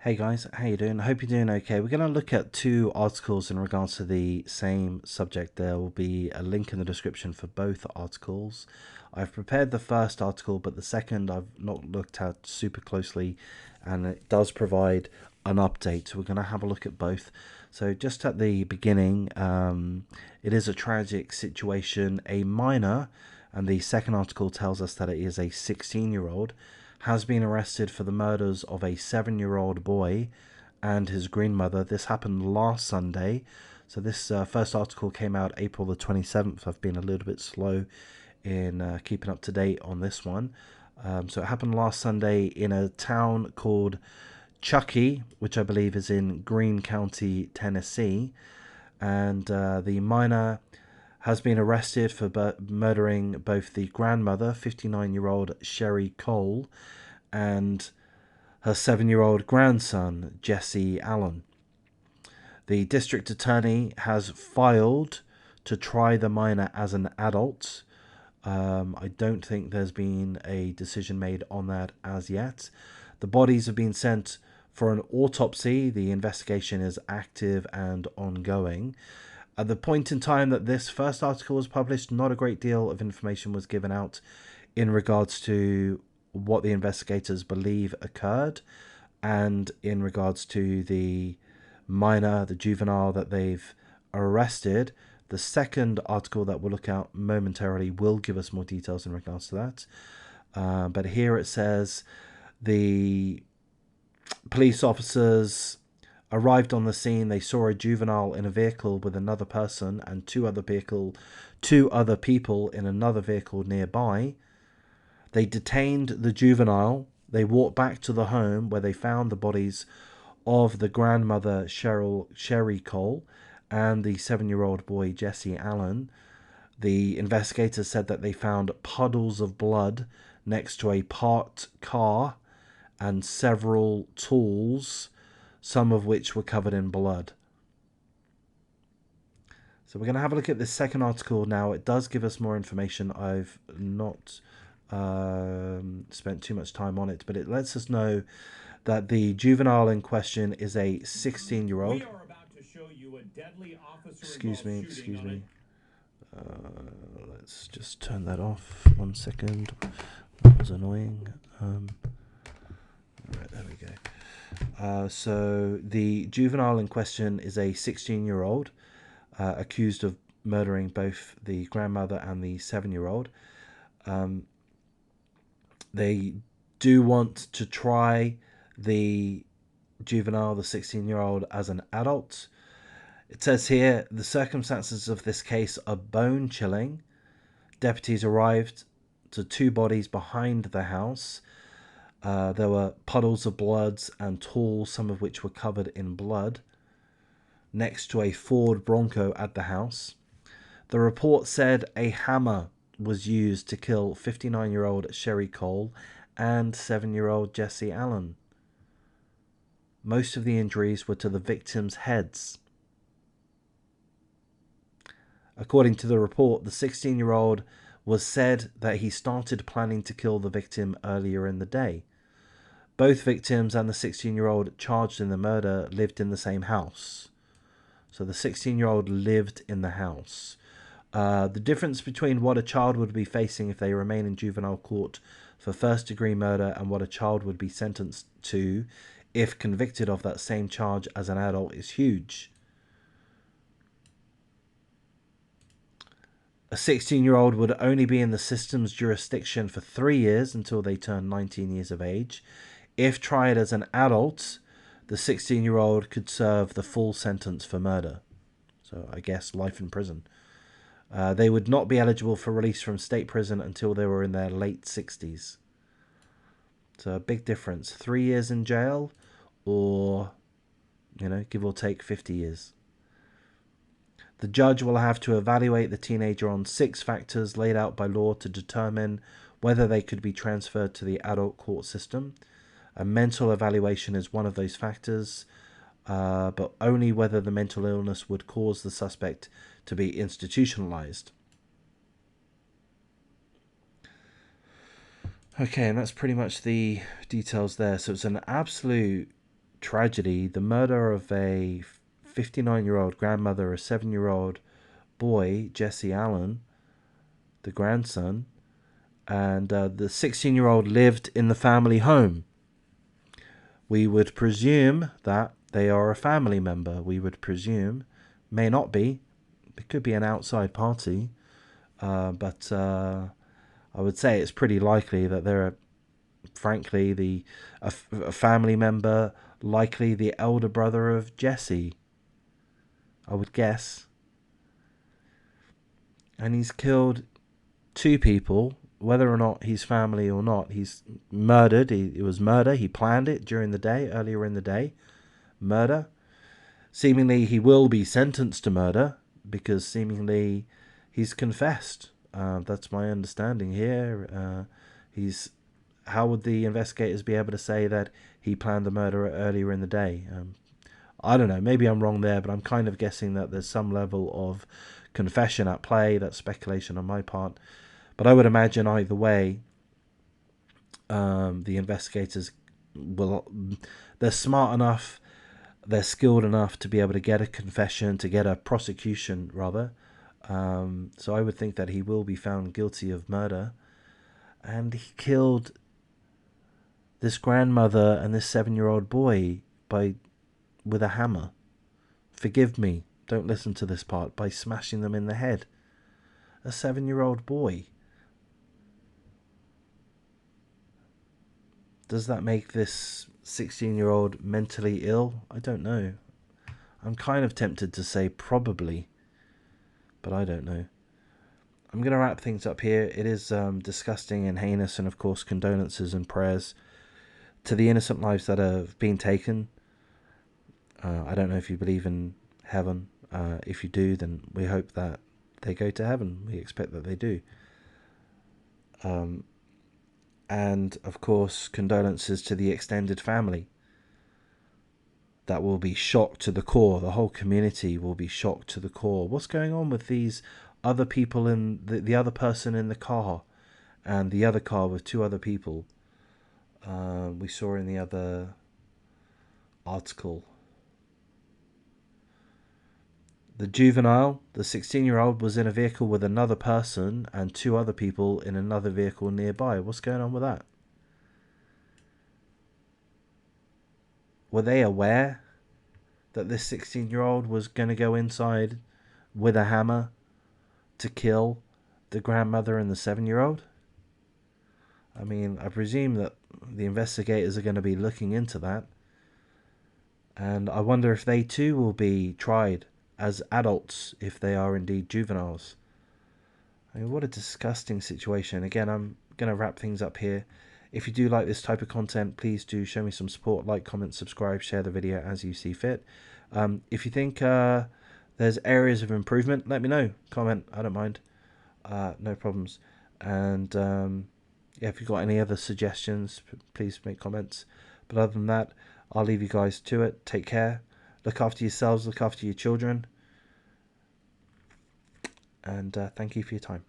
Hey guys, how you doing? I hope you're doing okay. We're going to look at two articles in regards to the same subject. There will be a link in the description for both articles. I've prepared the first article, but the second I've not looked at super closely, and it does provide an update. So we're going to have a look at both. So just at the beginning, it is a tragic situation. A minor, and the second article tells us that it is a 16-year-old, has been arrested for the murders of a 7-year-old boy and his grandmother. This happened last Sunday. So this first article came out April the 27th. I've been a little bit slow in keeping up to date on this one. So it happened last Sunday in a town called Chuckey, which I believe is in Greene County, Tennessee. And the minor has been arrested for murdering both the grandmother, 59-year-old Sherry Cole, and her 7-year-old grandson, Jesse Allen. The district attorney has filed to try the minor as an adult. I don't think there's been a decision made on that as yet. The bodies have been sent for an autopsy. The investigation is active and ongoing. At the point in time that this first article was published, not a great deal of information was given out in regards to what the investigators believe occurred and in regards to the minor, the juvenile that they've arrested. The second article that we'll look at momentarily will give us more details in regards to that. But here it says the police officers arrived on the scene. They saw a juvenile in a vehicle with another person and two other people in another vehicle nearby. They detained the juvenile. They walked back to the home where they found the bodies of the grandmother Sherry Cole and the 7-year-old boy Jesse Allen. The investigators said that they found puddles of blood next to a parked car and several tools, some of which were covered in blood. So we're going to have a look at this second article now. It does give us more information. I've not spent too much time on it, but it lets us know that the juvenile in question is a 16-year-old. Excuse me. Let's just turn that off. 1 second. That was annoying. Right, there we go. So the juvenile in question is a 16-year-old accused of murdering both the grandmother and the 7-year-old. They do want to try the juvenile, the 16-year-old, as an adult. It says here, the circumstances of this case are bone-chilling. Deputies arrived to two bodies behind the house. There were puddles of blood and tools, some of which were covered in blood, next to a Ford Bronco at the house. The report said a hammer was used to kill 59-year-old Sherry Cole and 7-year-old Jesse Allen. Most of the injuries were to the victims' heads. According to the report, the 16-year-old was said that he started planning to kill the victim earlier in the day. Both victims and the 16-year-old charged in the murder lived in the same house. So the 16-year-old lived in the house. The difference between what a child would be facing if they remain in juvenile court for first-degree murder and what a child would be sentenced to if convicted of that same charge as an adult is huge. A 16-year-old would only be in the system's jurisdiction for 3 years until they turn 19 years of age. If tried as an adult, the 16-year-old could serve the full sentence for murder. So I guess life in prison. They would not be eligible for release from state prison until they were in their late 60s. So a big difference. 3 years in jail or, give or take 50 years. The judge will have to evaluate the teenager on 6 factors laid out by law to determine whether they could be transferred to the adult court system. A mental evaluation is one of those factors, but only whether the mental illness would cause the suspect to be institutionalized. Okay, and that's pretty much the details there. So it's an absolute tragedy, the murder of a 59-year-old grandmother, a 7-year-old boy, Jesse Allen, the grandson, and the 16-year-old lived in the family home. We would presume that they are a family member. We would presume, may not be, it could be an outside party, but I would say it's pretty likely that they're, frankly, a family member, likely the elder brother of Jesse, I would guess. And he's killed 2 people, whether or not he's family or not. He's murdered. It was murder. He planned it during the day, earlier in the day. Murder. Seemingly he will be sentenced to murder because seemingly he's confessed. That's my understanding here. How would the investigators be able to say that he planned the murder earlier in the day? I don't know. Maybe I'm wrong there, but I'm kind of guessing that there's some level of confession at play. That's speculation on my part. But I would imagine either way, the investigators they're smart enough, they're skilled enough to be able to get a confession, to get a prosecution, rather. So I would think that he will be found guilty of murder. And he killed this grandmother and this 7-year-old boy with a hammer. Forgive me, don't listen to this part, by smashing them in the head. A 7-year-old boy. Does that make this 16-year-old mentally ill? I don't know. I'm kind of tempted to say probably, but I don't know. I'm going to wrap things up here. It is disgusting and heinous, and of course condolences and prayers to the innocent lives that have been taken. I don't know if you believe in heaven. If you do, then we hope that they go to heaven. We expect that they do. And of course condolences to the extended family. That will be shocked to the core. The whole community will be shocked to the core. What's going on with these other people in the other person in the car and the other car with 2 other people? We saw in the other article. The juvenile, the 16-year-old, was in a vehicle with another person and 2 other people in another vehicle nearby. What's going on with that? Were they aware that this 16-year-old was going to go inside with a hammer to kill the grandmother and the 7-year-old? I mean, I presume that the investigators are going to be looking into that. And I wonder if they too will be tried as adults if they are indeed juveniles. I mean, what a disgusting situation. Again, I'm going to wrap things up here. If you do like this type of content, please do show me some support. Like, comment, subscribe, share the video as you see fit. If you think there's areas of improvement, let me know. Comment, I don't mind. No problems. And yeah, if you've got any other suggestions, please make comments. But other than that, I'll leave you guys to it. Take care. Look after yourselves. Look after your children. And thank you for your time.